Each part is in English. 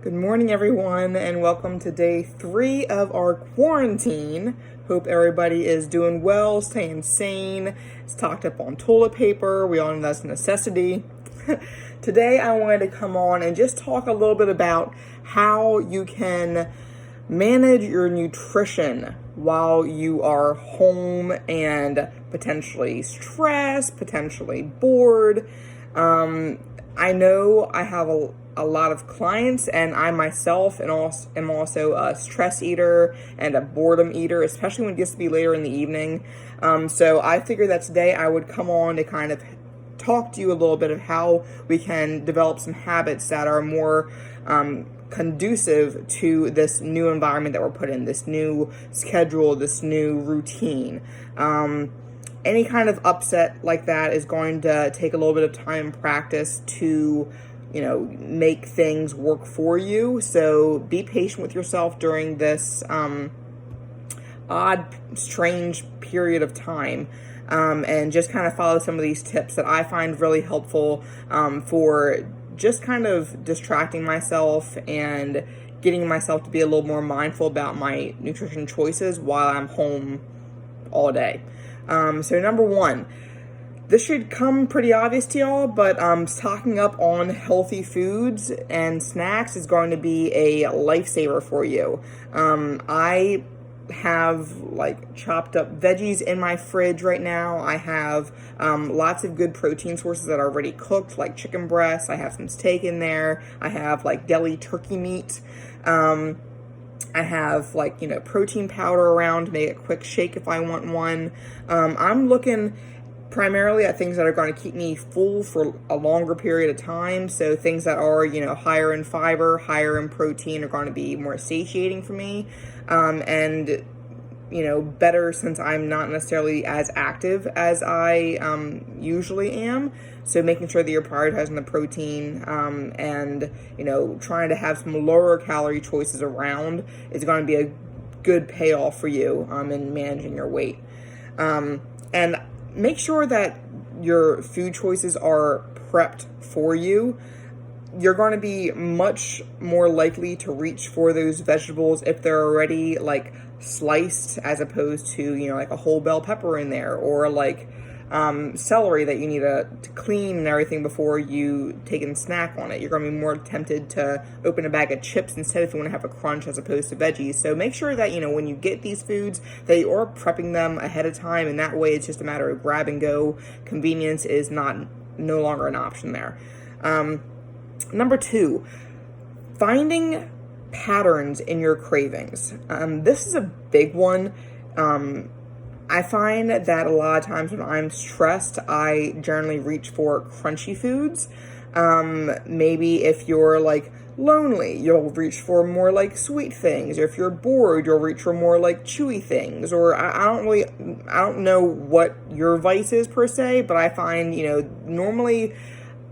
Good morning, everyone, and welcome to day 3 of our quarantine. Hope everybody is doing well, staying sane, stocked up on toilet paper. We all know that's a necessity. Today, I wanted to come on and just talk a little bit about how you can manage your nutrition while you are home and potentially stressed, potentially bored. I know I have a lot of clients, and I myself am also a stress eater and a boredom eater, especially when it gets to be later in the evening. So I figured that today I would come on to kind of talk to you a little bit of how we can develop some habits that are more conducive to this new environment that we're put in, this new schedule, this new routine. Any kind of upset like that is going to take a little bit of time and practice to, make things work for you. So be patient with yourself during this odd, strange period of time. And just kind of follow some of these tips that I find really helpful for just kind of distracting myself and getting myself to be a little more mindful about my nutrition choices while I'm home all day. So number one, this should come pretty obvious to y'all, but stocking up on healthy foods and snacks is going to be a lifesaver for you. I have chopped up veggies in my fridge right now. I have lots of good protein sources that are already cooked, like chicken breasts. I have some steak in there. I have deli turkey meat. I have protein powder around to make a quick shake if I want one. I'm looking primarily at things that are going to keep me full for a longer period of time. So things that are, higher in fiber, higher in protein are going to be more satiating for me. And better since I'm not necessarily as active as I usually am. So making sure that you're prioritizing the protein and, trying to have some lower calorie choices around is going to be a good payoff for you in managing your weight. And make sure that your food choices are prepped for you. You're going to be much more likely to reach for those vegetables if they're already sliced, as opposed to a whole bell pepper in there, or celery that you need to clean and everything before you take and snack on it. You're going to be more tempted to open a bag of chips instead if you want to have a crunch as opposed to veggies. So make sure that when you get these foods that you are prepping them ahead of time, and that way it's just a matter of grab and go. Convenience is no longer an option there. Number 2, finding patterns in your cravings. This is a big one. I find that a lot of times when I'm stressed, I generally reach for crunchy foods. Maybe if you're lonely, you'll reach for more sweet things. Or if you're bored, you'll reach for more chewy things. Or I don't know what your vice is per se, but I find, normally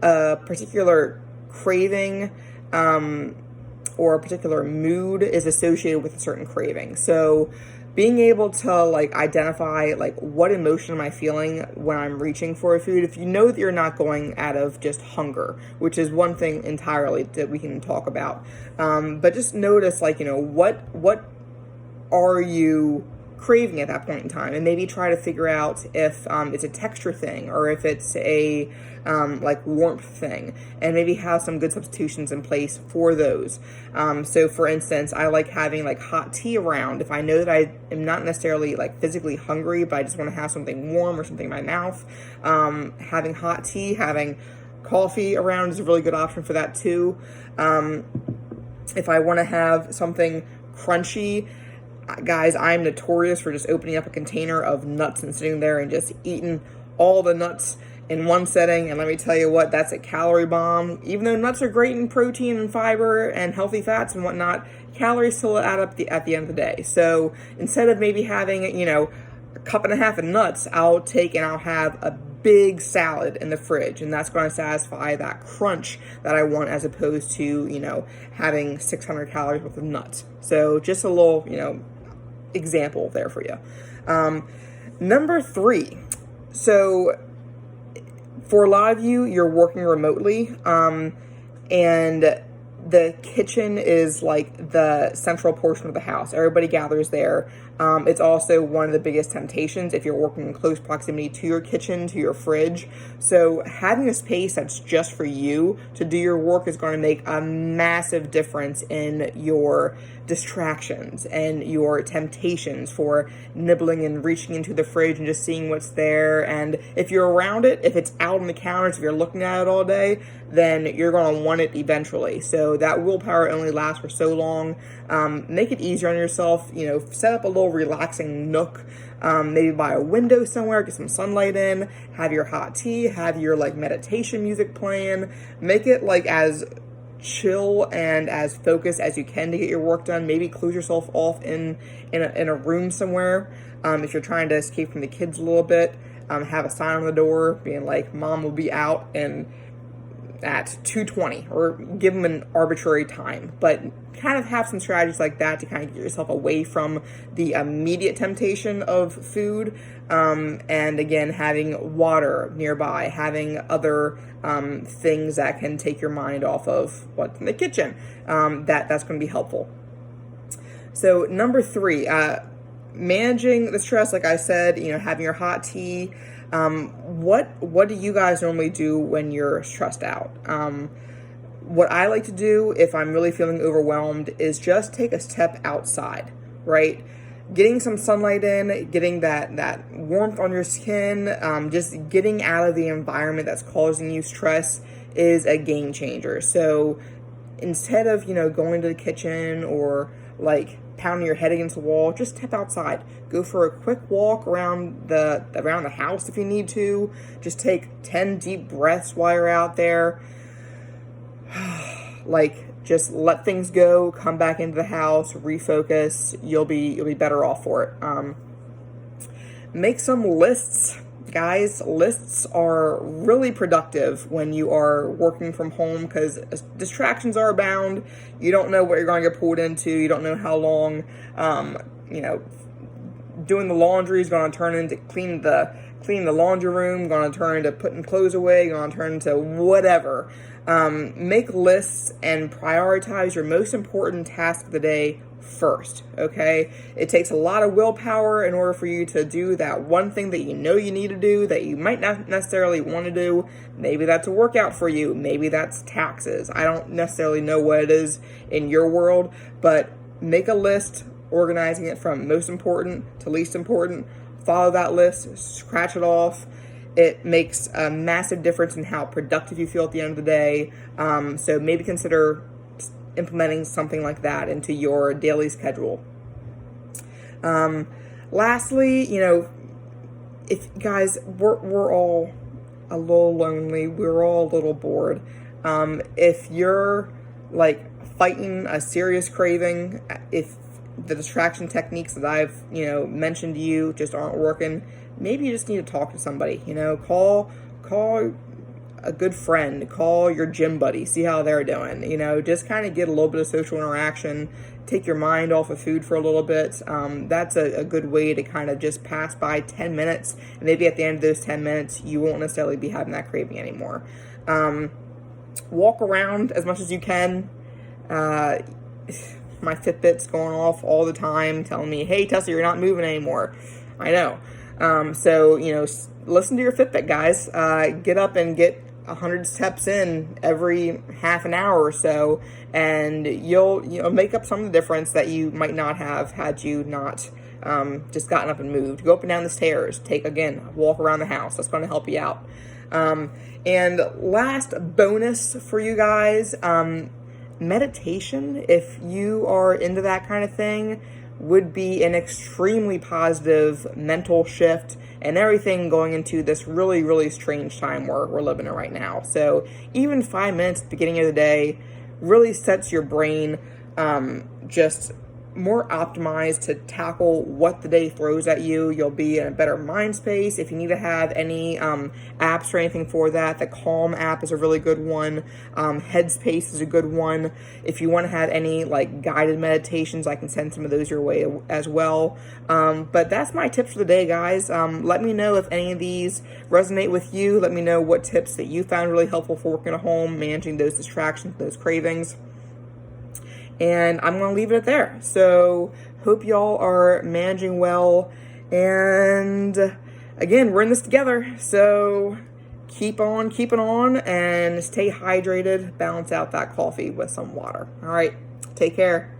a particular craving or a particular mood is associated with a certain craving. So being able to identify what emotion am I feeling when I'm reaching for a food, if you know that you're not going out of just hunger, which is one thing entirely that we can talk about, but just notice what are you craving at that point in time, and maybe try to figure out if it's a texture thing or if it's a warmth thing, and maybe have some good substitutions in place for those. So for instance, I like having hot tea around if I know that I am not necessarily physically hungry, but I just want to have something warm or something in my mouth. Having hot tea, having coffee around is a really good option for that too. If I want to have something crunchy, guys, I'm notorious for just opening up a container of nuts and sitting there and just eating all the nuts in one setting. And let me tell you what, that's a calorie bomb. Even though nuts are great in protein and fiber and healthy fats and whatnot, calories still add up at the end of the day. So instead of maybe having, a cup and a half of nuts, I'll have a big salad in the fridge, and that's going to satisfy that crunch that I want, as opposed to, having 600 calories worth of nuts. So just a little, example there for you. Number 3. So for a lot of you, you're working remotely, and the kitchen is like the central portion of the house. Everybody gathers there. It's also one of the biggest temptations if you're working in close proximity to your kitchen, to your fridge. So having a space that's just for you to do your work is going to make a massive difference in your distractions and your temptations for nibbling and reaching into the fridge and just seeing what's there. And if you're around it, if it's out on the counters, if you're looking at it all day, then you're going to want it eventually. So that willpower only lasts for so long. Make it easier on yourself. Set up a little relaxing nook, maybe by a window somewhere, get some sunlight in, have your hot tea, have your like meditation music playing. Make it like as chill and as focused as you can to get your work done. Maybe close yourself off in a room somewhere. If you're trying to escape from the kids a little bit, have a sign on the door being like, Mom will be out and at 2:20, or give them an arbitrary time, but kind of have some strategies like that to kind of get yourself away from the immediate temptation of food. And again, having water nearby, having other things that can take your mind off of what's in the kitchen. That's going to be helpful. So number 3, managing the stress, like I said, having your hot tea. What do you guys normally do when you're stressed out? What I like to do if I'm really feeling overwhelmed is just take a step outside, right? Getting some sunlight in, getting that warmth on your skin, just getting out of the environment that's causing you stress is a game changer. So instead of, going to the kitchen or like pounding your head against the wall, just step outside. Go for a quick walk around the house if you need to. Just take 10 deep breaths while you're out there. Just let things go, come back into the house, refocus. You'll be better off for it. Make some lists. Guys, lists are really productive when you are working from home because distractions are abound. You don't know what you're going to get pulled into. You don't know how long. Doing the laundry is going to turn into cleaning the laundry room, going to turn into putting clothes away, going to turn into whatever. Make lists and prioritize your most important task of the day first, okay? It takes a lot of willpower in order for you to do that one thing that you need to do that you might not necessarily want to do. Maybe that's a workout for you. Maybe that's taxes. I don't necessarily know what it is in your world, but make a list, organizing it from most important to least important. Follow that list, scratch it off. It makes a massive difference in how productive you feel at the end of the day. So maybe consider implementing something like that into your daily schedule. Lastly, if guys, we're all a little lonely, we're all a little bored. If you're like fighting a serious craving, if the distraction techniques that I've, mentioned to you just aren't working, maybe you just need to talk to somebody, call a good friend, call your gym buddy, see how they're doing, just kind of get a little bit of social interaction, take your mind off of food for a little bit. That's a good way to kind of just pass by 10 minutes, and maybe at the end of those 10 minutes, you won't necessarily be having that craving anymore. Walk around as much as you can. My Fitbit's going off all the time, telling me, hey, Tessa, you're not moving anymore. I know. So, listen to your Fitbit, guys. Get up and get 100 steps in every half an hour or so, and you'll make up some of the difference that you might not have had you not just gotten up and moved. Go up and down the stairs. Take, again, a walk around the house. That's going to help you out. And last bonus for you guys, meditation, if you are into that kind of thing, would be an extremely positive mental shift and everything going into this really, really strange time we're living in right now. So even 5 minutes at the beginning of the day really sets your brain just more optimized to tackle what the day throws at you. You'll be in a better mind space. If you need to have any apps or anything for that, the Calm app is a really good one. Headspace is a good one. If you want to have any like guided meditations, I can send some of those your way as well. But that's my tips for the day, guys. Let me know if any of these resonate with you. Let me know what tips that you found really helpful for working at home, managing those distractions, those cravings. And I'm going to leave it at there. So hope y'all are managing well. And again, we're in this together. So keep on keeping on and stay hydrated. Balance out that coffee with some water. All right. Take care.